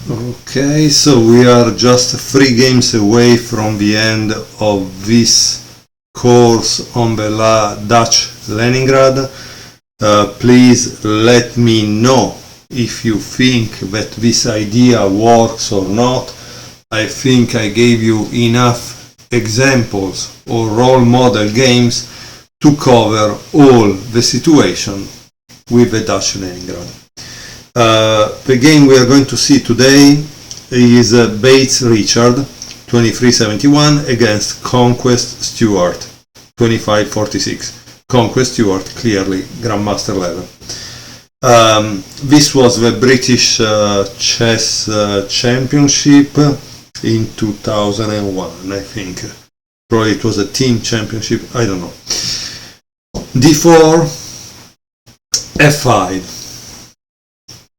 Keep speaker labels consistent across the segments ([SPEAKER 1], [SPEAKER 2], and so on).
[SPEAKER 1] Okay, so we are just 3 games away from the end of this course on the Dutch Leningrad. Please let me know if you think that this idea works or not. I think I gave you enough examples or role model games to cover all the situation with the Dutch Leningrad. The game we are going to see today is Bates Richard 2371 against Conquest Stewart 2546. Conquest Stewart, clearly Grandmaster level. This was the British Chess Championship in 2001, I think. Probably it was a team championship, I don't know. D4, F5.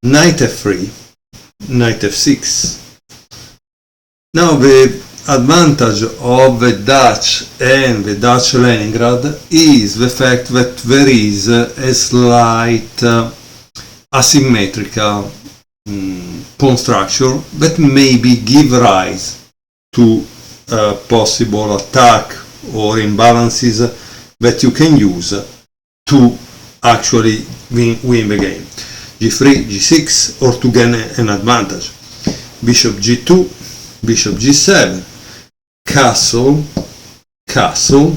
[SPEAKER 1] Knight f3, knight f6. Now the advantage of the Dutch and the Dutch Leningrad is the fact that there is a slight asymmetrical pawn structure that maybe give rise to possible attack or imbalances that you can use to actually win the game. G3, G6, or to gain an advantage. Bishop G2, Bishop G7, Castle, Castle,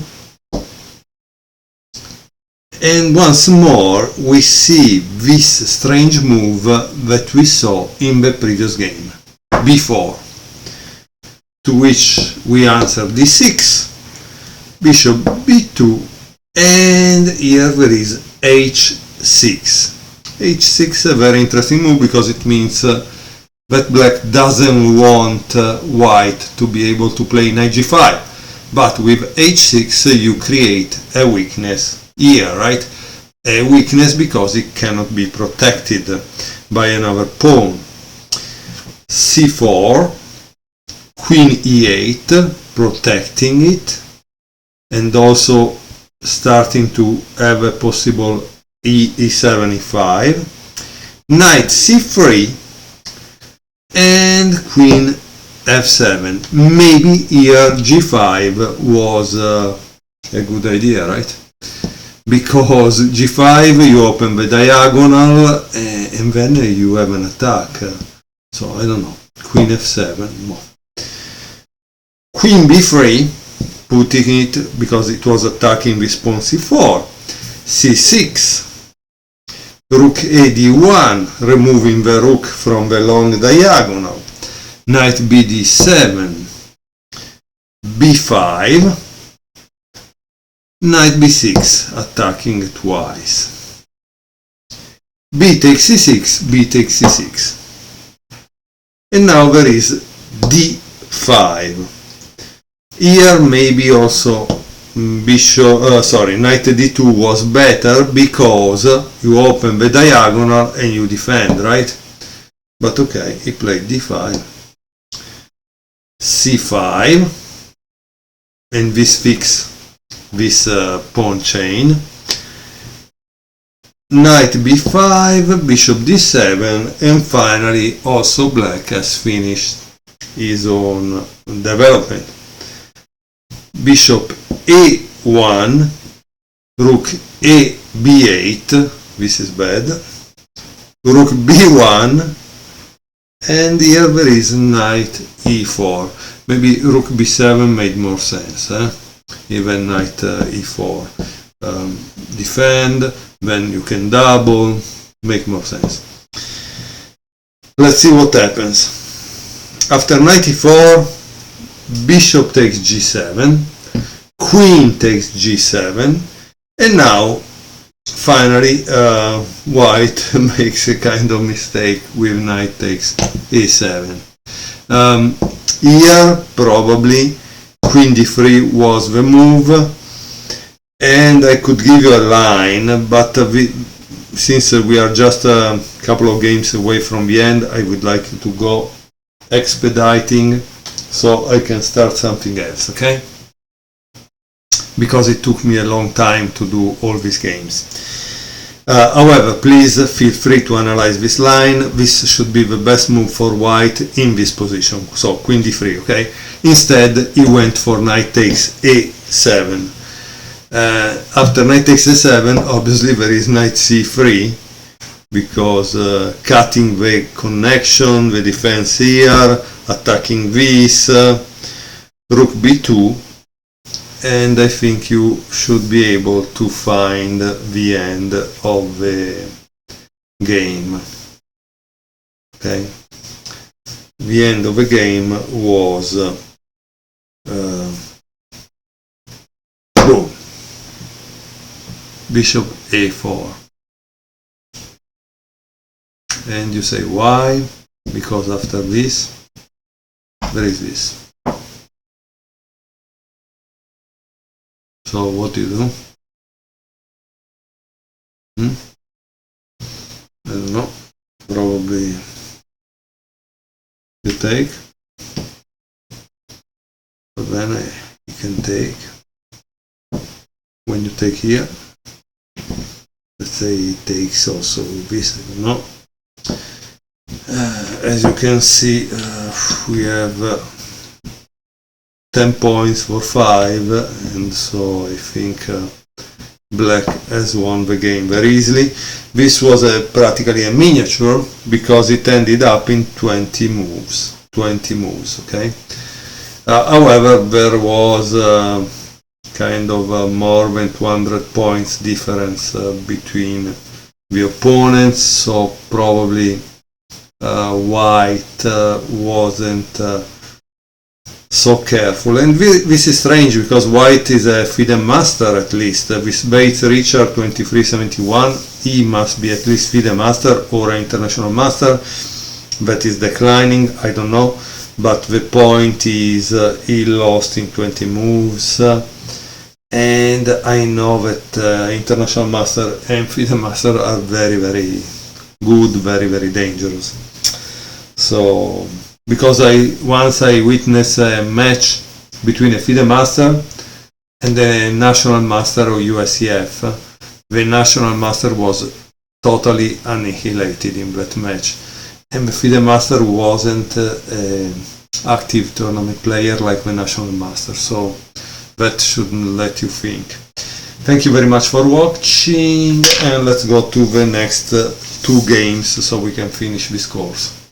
[SPEAKER 1] and once more we see this strange move that we saw in the previous game, B4, to which we answer D6, Bishop B2, and here there is H6. H6 a very interesting move because it means that black doesn't want white to be able to play knight g5, but with H6 you create a weakness here, right? A weakness because it cannot be protected by another pawn. C4, Queen E8, protecting it, and also starting to have a possible E7, E5, Knight C3, and Queen F7. Maybe here G5 was a good idea, right? Because G5 you open the diagonal and then you have an attack. So I don't know. Queen F7. No. Queen B3, putting it because it was attacking this pawn C4. C6. Rook A D1, removing the rook from the long diagonal. Knight B D7, B5, Knight B6, attacking twice. B takes C6, B takes C6. And now there is D5. Here maybe also Knight D2 was better because you open the diagonal and you defend, right? But okay, he played D5, C5, and this fix this pawn chain. Knight B5, Bishop D7, and finally also black has finished his own development. Bishop A1, Rook A B8, this is bad, Rook B1, and here there is Knight E4. Maybe Rook B7 made more sense, even Knight E4. Defend, then you can double, make more sense. Let's see what happens. After Knight E4, Bishop takes G7, Queen takes G7, and now finally White makes a kind of mistake with Knight takes A7. Here probably Queen D3 was the move, and I could give you a line, but since we are just a couple of games away from the end, I would like to go expediting so I can start something else, okay? Because it took me a long time to do all these games. However, please feel free to analyze this line. This should be the best move for white in this position, so queen d3, okay? Instead, he went for knight takes a7. After knight takes a7, obviously there is knight c3, because cutting the connection, the defense here, attacking this, rook b2, and I think you should be able to find the end of the game. Okay, the end of the game was boom, bishop a4. And you say why? Because after this there is this. So what do you do? I don't know. Probably you take. But then you can take. When you take here, let's say it takes also this, I don't know. As you can see, we have 10 points for 5, and so I think black has won the game very easily. This was practically a miniature because it ended up in 20 moves, okay? However, there was kind of more than 200 points difference between the opponents, so probably white wasn't so careful. And this is strange because white is a FIDE master at least. With Bates Richard 2371, he must be at least FIDE master or an international master. That is declining, I don't know. But the point is he lost in 20 moves. And I know that international master and FIDE master are very, very good, very, very dangerous. So, because once I witnessed a match between a FIDE master and a national master of USCF, the national master was totally annihilated in that match, and the FIDE master wasn't an active tournament player like the national master, so that shouldn't let you think. Thank you very much for watching, and let's go to the next 2 games so we can finish this course.